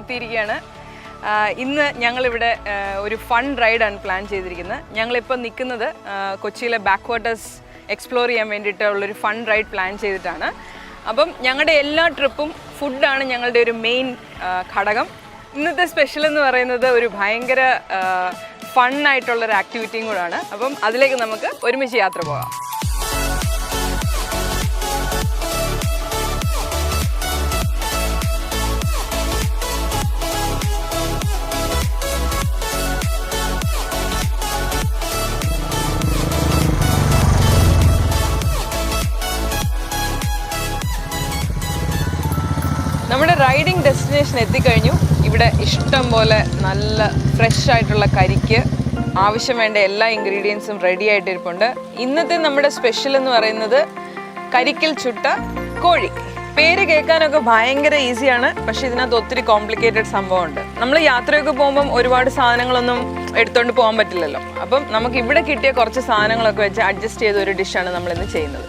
എത്തിയിരിക്കുകയാണ്. ഇന്ന് ഞങ്ങളിവിടെ ഒരു ഫൺ റൈഡാണ് പ്ലാൻ ചെയ്തിരിക്കുന്നത്. ഞങ്ങളിപ്പോൾ നിൽക്കുന്നത് കൊച്ചിയിലെ ബാക്ക് വാട്ടേഴ്സ് എക്സ്പ്ലോർ ചെയ്യാൻ വേണ്ടിയിട്ടുള്ളൊരു ഫൺ റൈഡ് പ്ലാൻ ചെയ്തിട്ടാണ്. അപ്പം ഞങ്ങളുടെ എല്ലാ ട്രിപ്പും ഫുഡാണ് ഞങ്ങളുടെ ഒരു മെയിൻ ഘടകം. ഇന്നത്തെ സ്പെഷ്യൽ എന്ന് പറയുന്നത് ഒരു ഭയങ്കര ഫണ്ണായിട്ടുള്ളൊരു ആക്ടിവിറ്റിയും കൂടാണ്. അപ്പം അതിലേക്ക് നമുക്ക് ഒരുമിച്ച് യാത്ര പോകാം. നമ്മുടെ റൈഡിങ് ഡെസ്റ്റിനേഷൻ എത്തിക്കഴിഞ്ഞു. ഇവിടെ ഇഷ്ടം പോലെ നല്ല ഫ്രഷ് ആയിട്ടുള്ള കരിക്ക്, ആവശ്യം വേണ്ട എല്ലാ ഇൻഗ്രീഡിയൻസും റെഡി ആയിട്ടിരിപ്പുണ്ട്. ഇന്നത്തെ നമ്മുടെ സ്പെഷ്യൽ എന്ന് പറയുന്നത് കരിക്കിൽ ചുട്ട കോഴി. പേര് കേൾക്കാനൊക്കെ ഭയങ്കര ഈസിയാണ്, പക്ഷെ ഇതിനകത്ത് ഒത്തിരി കോംപ്ലിക്കേറ്റഡ് സംഭവമുണ്ട്. നമ്മൾ യാത്രയൊക്കെ പോകുമ്പം ഒരുപാട് സാധനങ്ങളൊന്നും എടുത്തുകൊണ്ട് പോകാൻ പറ്റില്ലല്ലോ. അപ്പം നമുക്ക് ഇവിടെ കിട്ടിയ കുറച്ച് സാധനങ്ങളൊക്കെ വെച്ച് അഡ്ജസ്റ്റ് ചെയ്ത ഒരു ഡിഷാണ് നമ്മളിന്ന് ചെയ്യുന്നത്.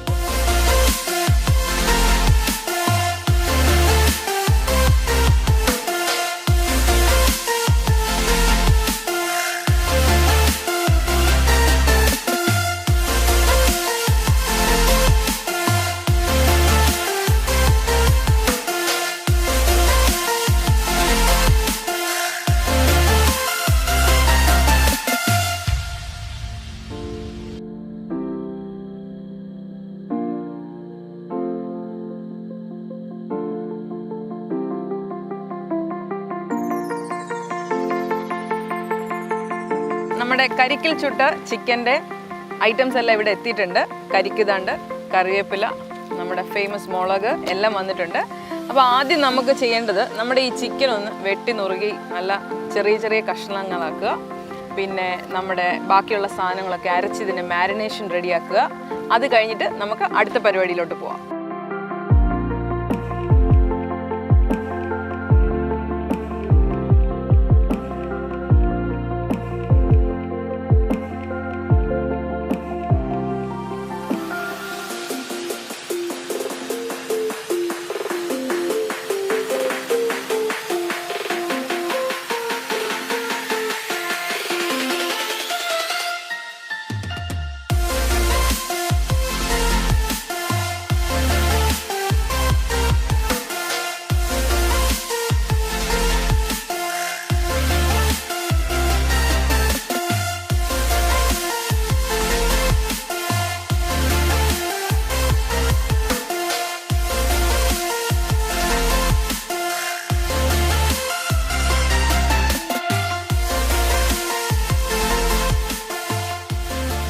നമ്മുടെ കരിക്കിൽ ചുട്ട ചിക്കൻ്റെ ഐറ്റംസ് എല്ലാം ഇവിടെ എത്തിയിട്ടുണ്ട്. കരിക്കുതാണ്ട്, കറിവേപ്പില, നമ്മുടെ ഫേമസ് മുളക് എല്ലാം വന്നിട്ടുണ്ട്. അപ്പോൾ ആദ്യം നമുക്ക് ചെയ്യേണ്ടത് നമ്മുടെ ഈ ചിക്കൻ ഒന്ന് വെട്ടി നുറുകി നല്ല ചെറിയ ചെറിയ കഷ്ണങ്ങളാക്കുക. പിന്നെ നമ്മുടെ ബാക്കിയുള്ള സാധനങ്ങളൊക്കെ അരച്ചിതിൻ്റെ മാരിനേഷൻ റെഡിയാക്കുക. അത് കഴിഞ്ഞിട്ട് നമുക്ക് അടുത്ത പരിപാടിയിലോട്ട് പോവാം.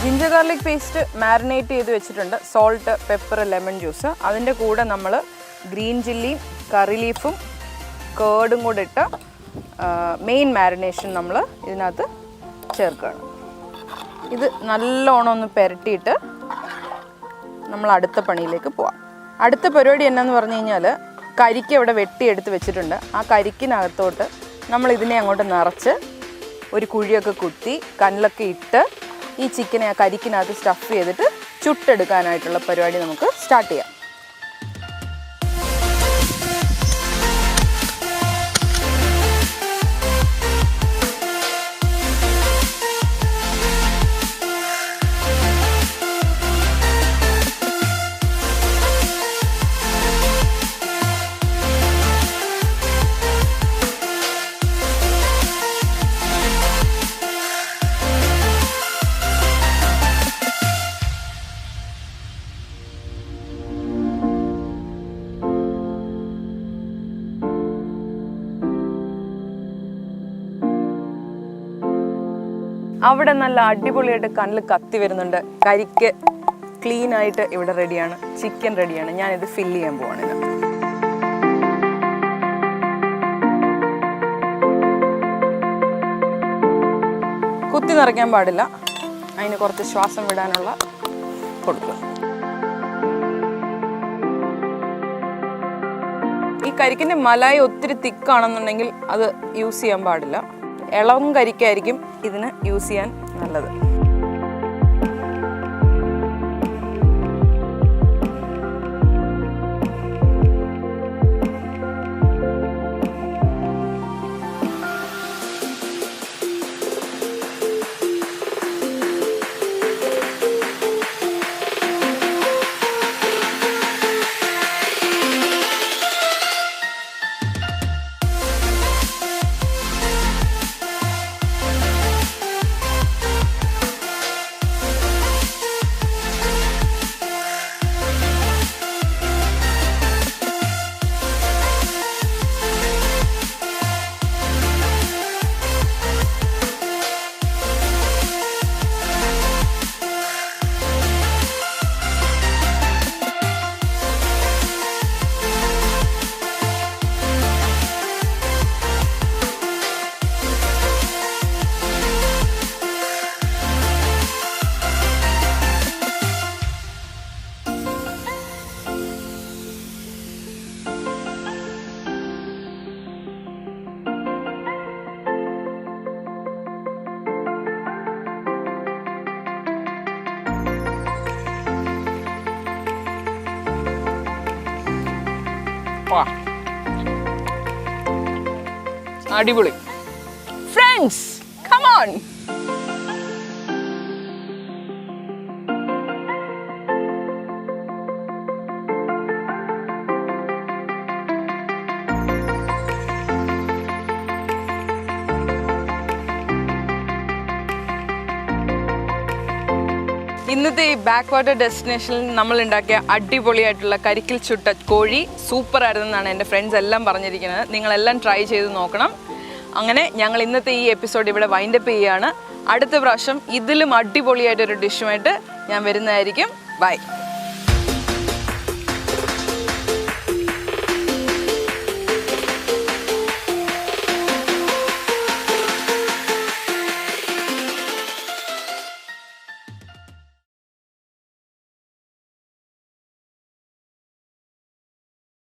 ജിഞ്ചർ ഗാർലിക് പേസ്റ്റ് മാരിനേറ്റ് ചെയ്ത് വെച്ചിട്ടുണ്ട്. Salt, pepper, lemon juice. അതിൻ്റെ കൂടെ നമ്മൾ ഗ്രീൻ ചില്ലിയും കറി ലീഫും കേർഡും കൂടെ ഇട്ട് മെയിൻ മാരിനേഷൻ നമ്മൾ ഇതിനകത്ത് ചേർക്കുകയാണ്. ഇത് നല്ലോണം ഒന്ന് പുരട്ടിയിട്ട് നമ്മൾ അടുത്ത പണിയിലേക്ക് പോവാം. അടുത്ത പരിപാടി എന്നാന്ന് പറഞ്ഞു കഴിഞ്ഞാൽ കരിക്ക് ഇവിടെ വെട്ടിയെടുത്ത് വെച്ചിട്ടുണ്ട്. ആ കരിക്കിനകത്തോട്ട് നമ്മൾ ഇതിനെ അങ്ങോട്ട് നിറച്ച് ഒരു കുഴിയൊക്കെ കുത്തി കനലൊക്കെ ഇട്ട് ഈ ചിക്കനെ ആ കരിക്കിനകത്ത് സ്റ്റഫ് ചെയ്തിട്ട് ചുട്ടെടുക്കാനായിട്ടുള്ള പരിപാടി നമുക്ക് സ്റ്റാർട്ട് ചെയ്യാം. അവിടെ നല്ല അടിപൊളിയായിട്ട് കണ്ണിൽ കത്തി വരുന്നുണ്ട്. കരിക്ക് ക്ലീൻ ആയിട്ട് ഇവിടെ റെഡിയാണ്. ചിക്കൻ റെഡിയാണ്. ഞാനിത് ഫില്ല് ചെയ്യാൻ പോവാണ്. കുത്തി നിറയ്ക്കാൻ പാടില്ല, അതിന് കുറച്ച് ശ്വാസം വിടാനുള്ള കൊടുക്കുക. ഈ കരിക്കിൻ്റെ മലായി ഒത്തിരി തിക്കാണെന്നുണ്ടെങ്കിൽ അത് യൂസ് ചെയ്യാൻ പാടില്ല. ഇളം കരിക്കായിരിക്കും ഇതിന് യൂസ് ചെയ്യാൻ നല്ലത്. അടിപൊളി. Friends, come on. ഇന്നത്തെ ഈ ബാക്ക് വാട്ടർ ഡെസ്റ്റിനേഷനിൽ നമ്മൾ ഉണ്ടാക്കിയ അടിപൊളിയായിട്ടുള്ള കരിക്കിൽ ചുട്ട കോഴി സൂപ്പറായിരുന്നെന്നാണ് എൻ്റെ ഫ്രണ്ട്സ് എല്ലാം പറഞ്ഞിരിക്കുന്നത്. നിങ്ങളെല്ലാം ട്രൈ ചെയ്ത് നോക്കണം. അങ്ങനെ ഞങ്ങൾ ഇന്നത്തെ ഈ എപ്പിസോഡ് ഇവിടെ വൈൻഡപ്പ് ചെയ്യുകയാണ്. അടുത്ത പ്രാവശ്യം ഇതിലും അടിപൊളിയായിട്ടൊരു ഡിഷുമായിട്ട് ഞാൻ വരുന്നതായിരിക്കും. ബൈ.